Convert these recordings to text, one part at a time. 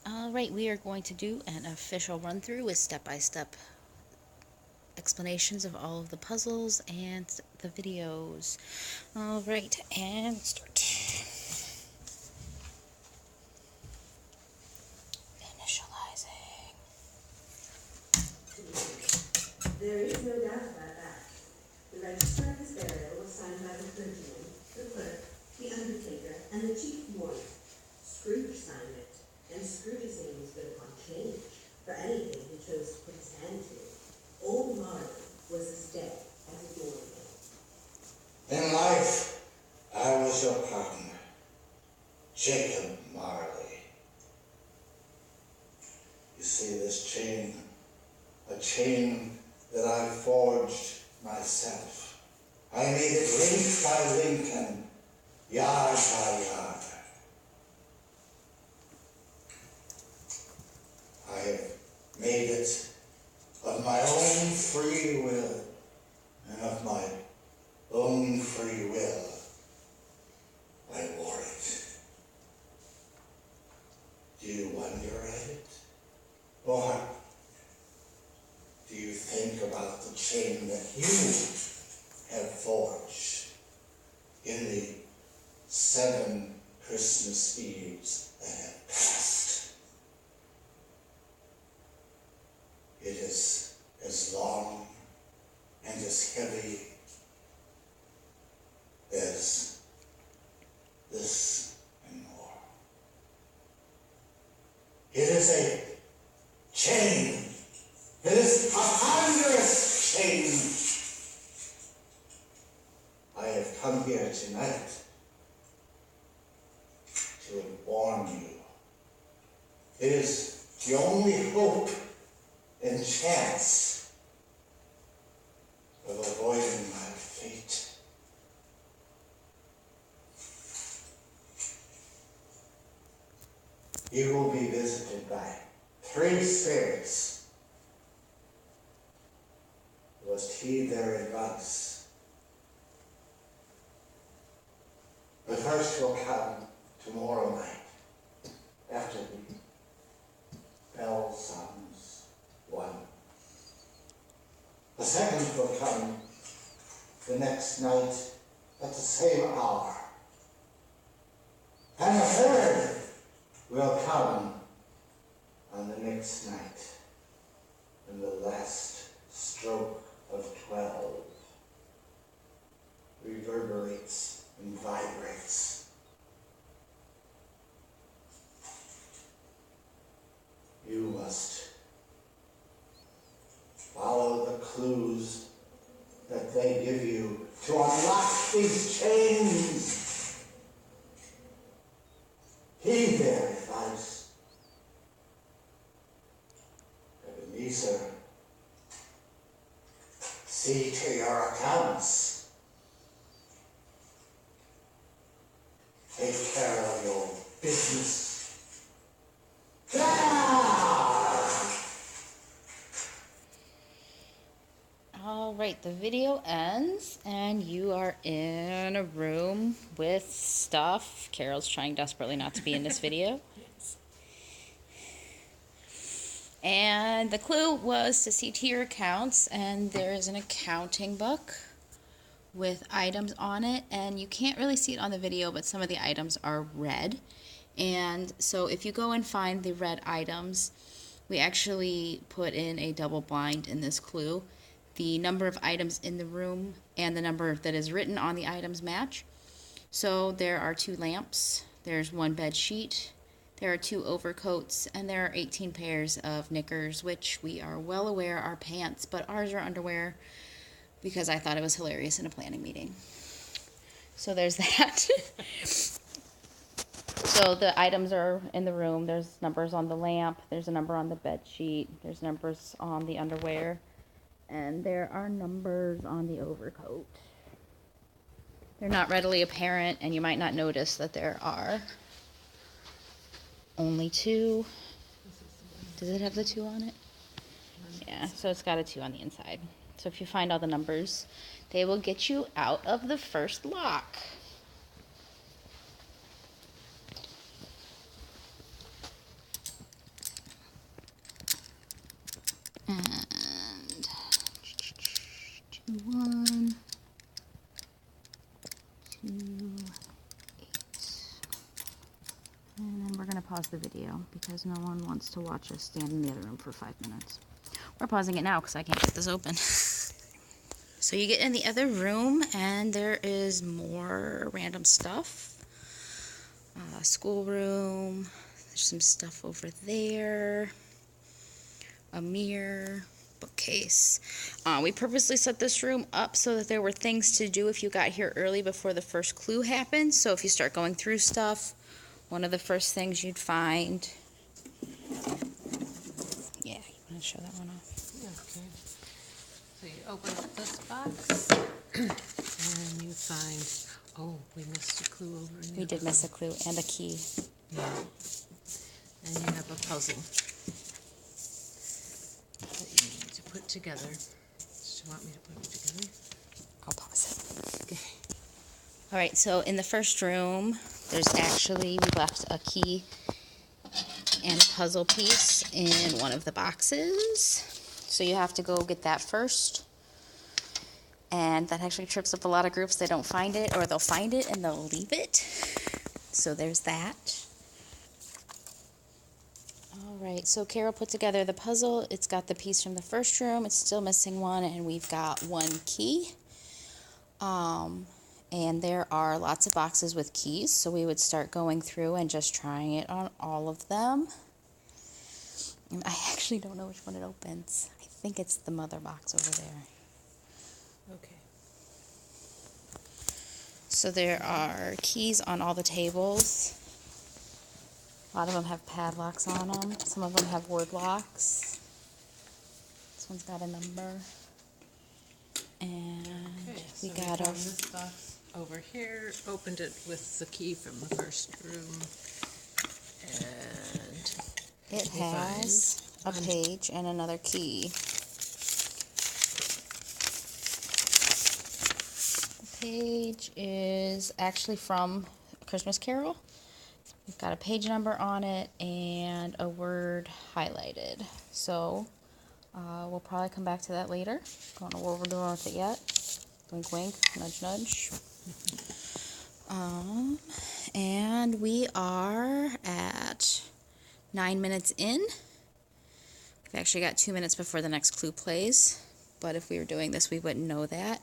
Alright, we are going to do an official run through with step-by-step explanations of all of the puzzles and the videos. Alright, and start. Initializing. There is no doubt about that. The register of his burial was signed by the clergyman, the clerk, the undertaker, and the chief mourner. Scrooge signed it, and Scrooge's name was built on change for anything he chose to put his hand to. Old Marley was as dead as a doornail. In life, I was your partner, Jacob Marley. You see this chain, a chain that I forged myself. I made it link by link and yard by yard. I have made it of my own free will, and of my own free will, I wore it. Do you wonder at it? Or do you think about the chain that you have forged in the 7 Christmas Eves that have passed? It is as long and as heavy as this and more. It is a chain. It is a ponderous chain. I have come here tonight to inform you. It is the only hope and chance of avoiding my fate. You will be visited by 3 spirits who must heed their advice. The first will come tomorrow night after the bell sounds 1. The second will come the next night at the same hour. And the third will come on the next night when the last stroke of 12 reverberates and vibrates. You must follow the clues that they give you to unlock these chains. Heed their advice. Ebenezer, see to your accounts. Take care of your business. Alright, the video ends, and you are in a room with stuff. Carol's trying desperately not to be in this video. And the clue was to see to your accounts, and there is an accounting book with items on it, and you can't really see it on the video, but some of the items are red. And so if you go and find the red items, we actually put in a double blind in this clue. The number of items in the room and the number that is written on the items match. So there are 2 lamps, there's 1 bed sheet, there are 2 overcoats, and there are 18 pairs of knickers, which we are well aware are pants, but ours are underwear because I thought it was hilarious in a planning meeting. So there's that. So the items are in the room. There's numbers on the lamp, there's a number on the bed sheet, there's numbers on the underwear, and there are numbers on the overcoat. They're not readily apparent, and you might not notice that there are only 2. Does it have the 2 on it? Yeah, so it's got a 2 on the inside. So if you find all the numbers, they will get you out of the first lock. we're going to pause the video because no one wants to watch us stand in the other room for 5 minutes. We're pausing it now because I can't get this open. So you get in the other room and there is more random stuff. Schoolroom, there's some stuff over there, a mirror, bookcase. We purposely set this room up so that there were things to do if you got here early before the first clue happened. So if you start going through stuff, one of the first things you'd find. Yeah, you want to show that one off? Okay. So you open up this box and you find, oh, we missed a clue over in the We did other miss a room. clue and a key. Yeah. And you have a puzzle that you need to put together. Do you want me to put it together? I'll pause it. Okay. All right, so in the first room, there's actually, we left a key and a puzzle piece in one of the boxes. So you have to go get that first. And that actually trips up a lot of groups. They don't find it, or they'll find it and they'll leave it. So there's that. All right, so Carol put together the puzzle. It's got the piece from the first room. It's still missing one, and we've got one key. And there are lots of boxes with keys, so we would start going through and just trying it on all of them. And I actually don't know which one it opens. I think it's the mother box over there. Okay. So there are keys on all the tables. A lot of them have padlocks on them. Some of them have word locks. This one's got a number. And Okay, we so got we our... found this box over here, opened it with the key from the first room, and It we has a find- page and another key. The page is actually from A Christmas Carol. We've got a page number on it and a word highlighted. So we'll probably come back to that later. Don't know what we're doing with it yet. Wink, wink, nudge, nudge. And we are at 9 minutes in. We've actually got 2 minutes before the next clue plays, but if we were doing this, we wouldn't know that.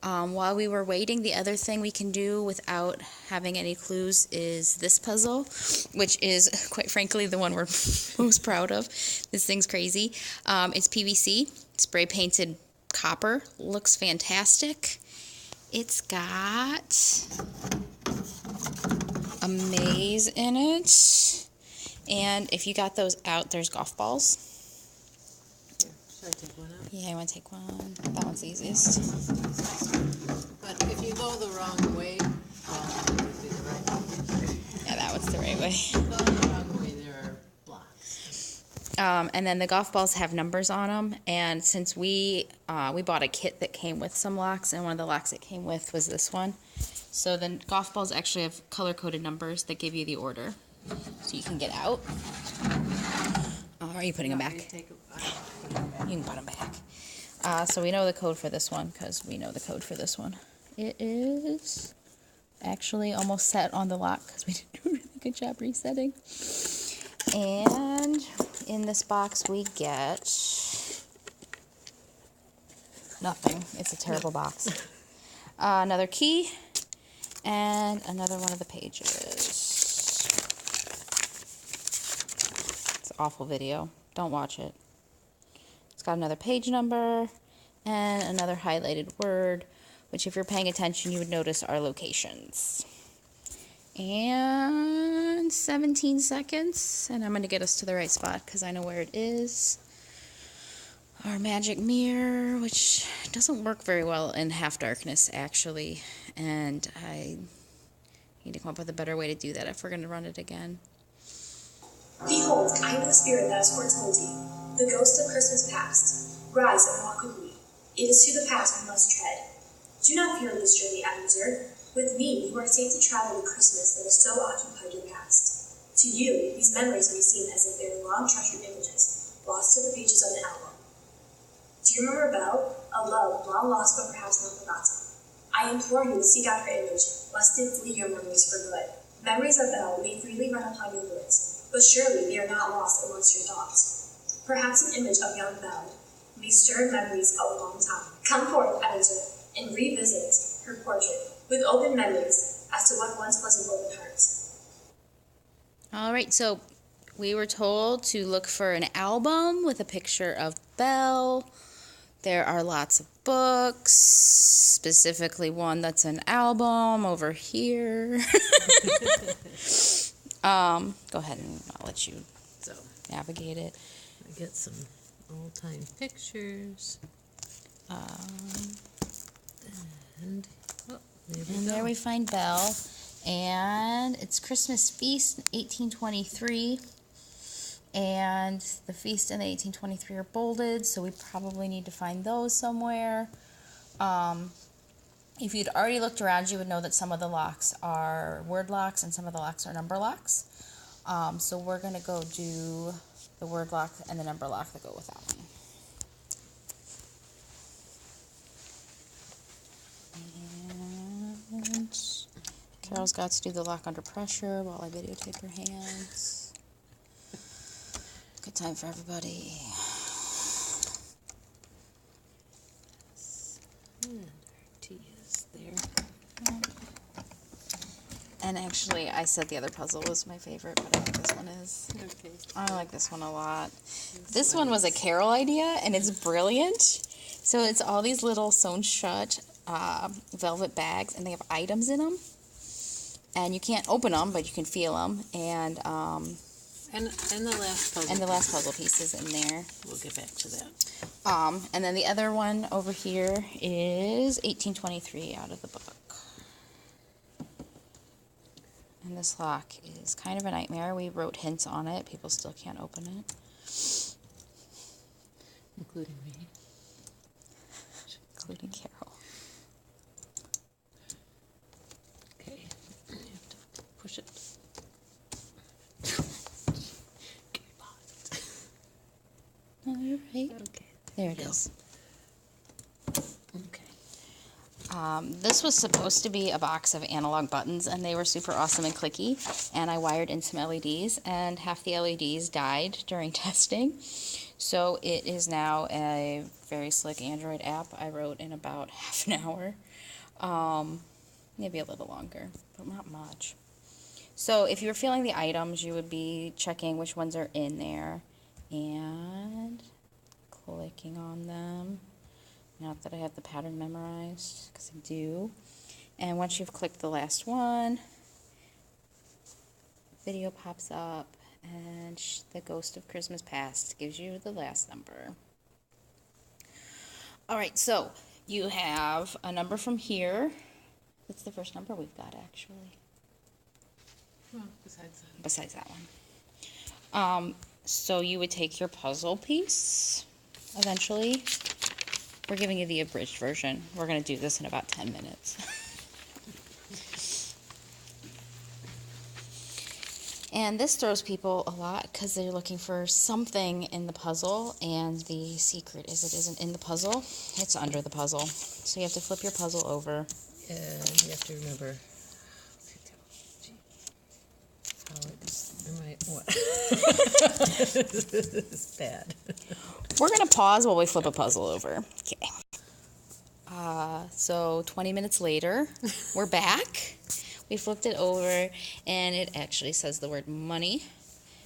While we were waiting, the other thing we can do without having any clues is this puzzle, which is, quite frankly, the one we're most proud of. This thing's crazy. It's PVC, spray painted copper, looks fantastic. It's got a maze in it, and if you got those out, there's golf balls. Here, should I take one out? Yeah, I want to take one. That one's the easiest. But if you go the wrong way, well, it would be the right way. Yeah, that one's the right way. If you go the wrong way, there are blocks. And then the golf balls have numbers on them, and since we bought a kit that came with some locks, and one of the locks it came with was this one. So the golf balls actually have color-coded numbers that give you the order, so you can get out. Are you putting them Want me back? to take You can put them back. So we know the code for this one because we know the code for this one. It is actually almost set on the lock because we did a really good job resetting. And in this box we get nothing. It's a terrible box. Another key and another one of the pages. It's an awful video. Don't watch it. It's got another page number and another highlighted word, which if you're paying attention you would notice are locations. And 17 seconds, and I'm going to get us to the right spot because I know where it is. Our magic mirror, which doesn't work very well in half darkness actually, and I need to come up with a better way to do that if we're going to run it again. Behold, I am the spirit that has foretold you, the ghost of Christmas past. Rise and walk with me. It is to the past we must tread. Do not fear this journey, Adventure. With me, you are safe to travel the Christmas that has so occupied your past. To you, these memories may seem as if they were long-treasured images, lost to the pages of an album. Do you remember Belle, a love long lost but perhaps not forgotten? I implore you to seek out her image, lest it flee your memories for good. Memories of Belle may freely run upon your words, but surely they are not lost amongst your thoughts. Perhaps an image of young Belle may stir memories of a long time. Come forth, editor, and revisit her portrait with open memories as to what once was a broken heart. All right, so we were told to look for an album with a picture of Belle. There are lots of books, specifically one that's an album over here. Go ahead and I'll let you So navigate it. I get some old-time pictures. And, oh, there we And go. there we find Belle. And it's Christmas Feast, 1823. And the feast and the 1823 are bolded, so we probably need to find those somewhere. If you'd already looked around, you would know that some of the locks are word locks and some of the locks are number locks. So we're going to go do the word lock and the number lock that go with that one. And Carol's got to do the lock under pressure while I videotape her hands. Good time for everybody. And our T is there. And actually, I said the other puzzle was my favorite, but I think this one is. Okay. I like this one a lot. This one was a Carol idea, and it's brilliant. So it's all these little sewn shut velvet bags, and they have items in them. And you can't open them, but you can feel them. And the last puzzle. the last puzzle piece is in there. We'll get back to that. And then the other one over here is 1823 out of the book. And this lock is kind of a nightmare. We wrote hints on it. People still can't open it. Including me. Including Carol. Okay. You have to push it. Oh, you're right. Okay. There it is. Okay. This was supposed to be a box of analog buttons, and they were super awesome and clicky. And I wired in some LEDs, and half the LEDs died during testing. So it is now a very slick Android app I wrote in about half an hour. Maybe a little longer, but not much. So if you were feeling the items, you would be checking which ones are in there and clicking on them. Not that I have the pattern memorized, because I do. And once you've clicked the last one, video pops up, and the Ghost of Christmas Past gives you the last number. All right, so you have a number from here. That's the first number we've got, actually, Well, besides that. that one. So you would take your puzzle piece, eventually. We're giving you the abridged version. We're going to do this in about 10 minutes. And this throws people a lot because they're looking for something in the puzzle, and the secret is it isn't in the puzzle, it's under the puzzle. So you have to flip your puzzle over. And you have to remember how what? This is bad. We're going to pause while we flip a puzzle over. Okay. So 20 minutes later, we're back. We flipped it over, and it actually says the word money.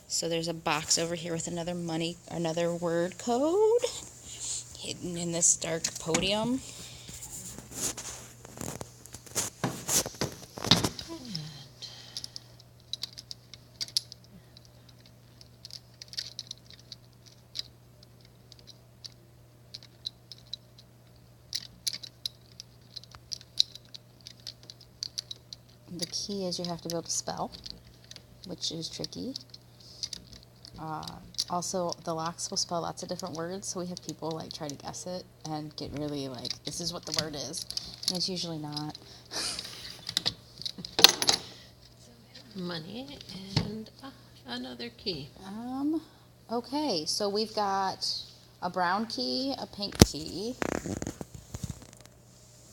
So there's a box over here with another word code hidden in this dark podium. The key is you have to be able to spell, which is tricky. Also, the locks will spell lots of different words, so we have people like try to guess it and get really like, this is what the word is, and it's usually not. Money and another key. Okay, so we've got a brown key, a pink key.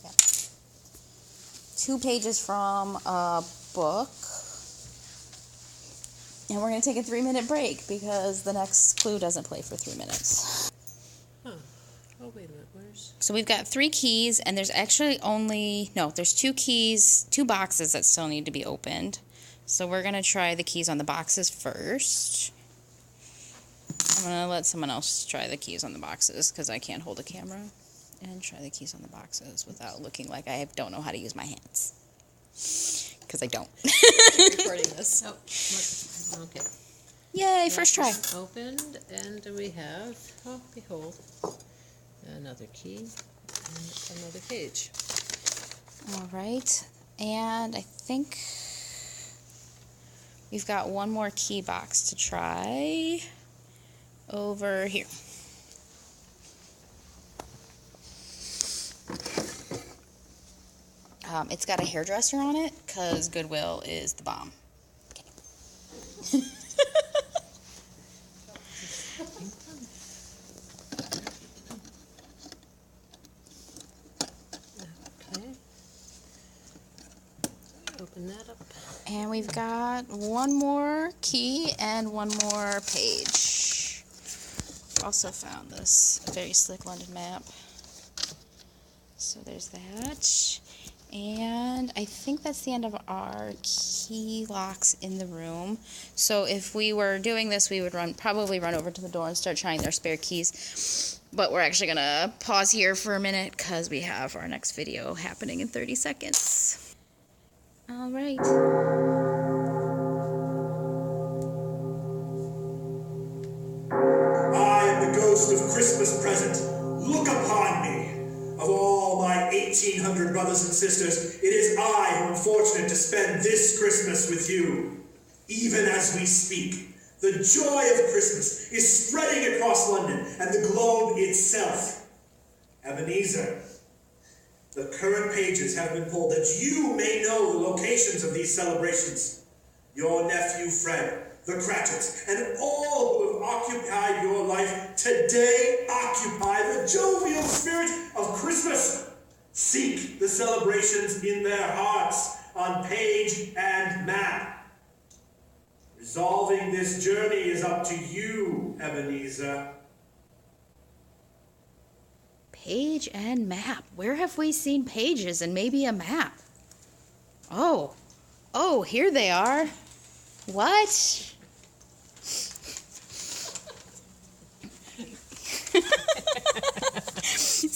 Yeah. 2 pages from a book. And we're going to take a 3-minute break because the next clue doesn't play for 3 minutes. Huh. Oh, wait a minute. Where's... So we've got 3 keys, and there's actually there's 2 keys, 2 boxes that still need to be opened. So we're going to try the keys on the boxes first. I'm going to let someone else try the keys on the boxes because I can't hold a camera. And try the keys on the boxes without looking like I don't know how to use my hands. Because I don't. recording this? Oh, okay. Yay, first try. Opened, and we have, oh, behold, another key and another page. All right. And I think we've got one more key box to try over here. It's got a hairdresser on it because Goodwill is the bomb. Okay. Okay. Open that up. And we've got one more key and one more page. Also found this very slick London map. So there's that. And I think that's the end of our key locks in the room. So if we were doing this, we would probably run over to the door and start trying their spare keys. But we're actually going to pause here for a minute because we have our next video happening in 30 seconds. All right. I am the ghost of Christmas present. Look upon me. Of all my 1,800 brothers and sisters, it is I who am fortunate to spend this Christmas with you. Even as we speak, the joy of Christmas is spreading across London and the globe itself. Ebenezer, the current pages have been pulled that you may know the locations of these celebrations. Your nephew Fred, the Cratchits, and all who have occupied your life today occupy the jovial spirit of Christmas. Seek the celebrations in their hearts on page and map. Resolving this journey is up to you, Ebenezer. Page and map. Where have we seen pages and maybe a map? Oh, here they are. What?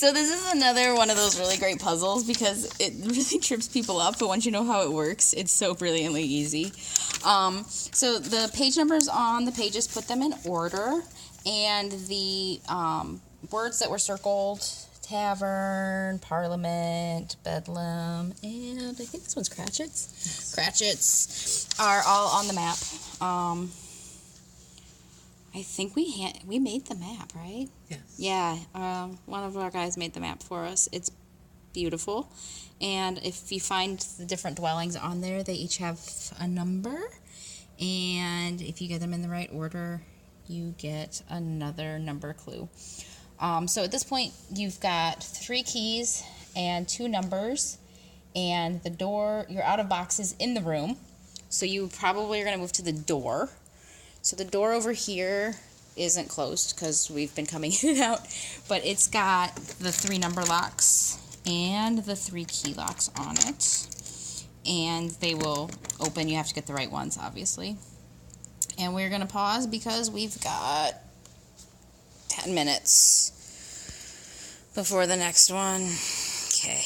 So this is another one of those really great puzzles because it really trips people up, but once you know how it works, it's so brilliantly easy. So the page numbers on the pages, put them in order, and the words that were circled, tavern, parliament, bedlam, and I think this one's Cratchits. Cratchits are all on the map. I think we made the map, right? Yes. Yeah, one of our guys made the map for us. It's beautiful. And if you find the different dwellings on there, they each have a number. And if you get them in the right order, you get another number clue. So at this point, you've got 3 keys and 2 numbers. And the door, you're out of boxes in the room. So you probably are going to move to the door. So the door over here isn't closed because we've been coming in and out, but it's got the 3 number locks and the 3 key locks on it, and they will open. You have to get the right ones, obviously. And we're going to pause because we've got 10 minutes before the next one. Okay.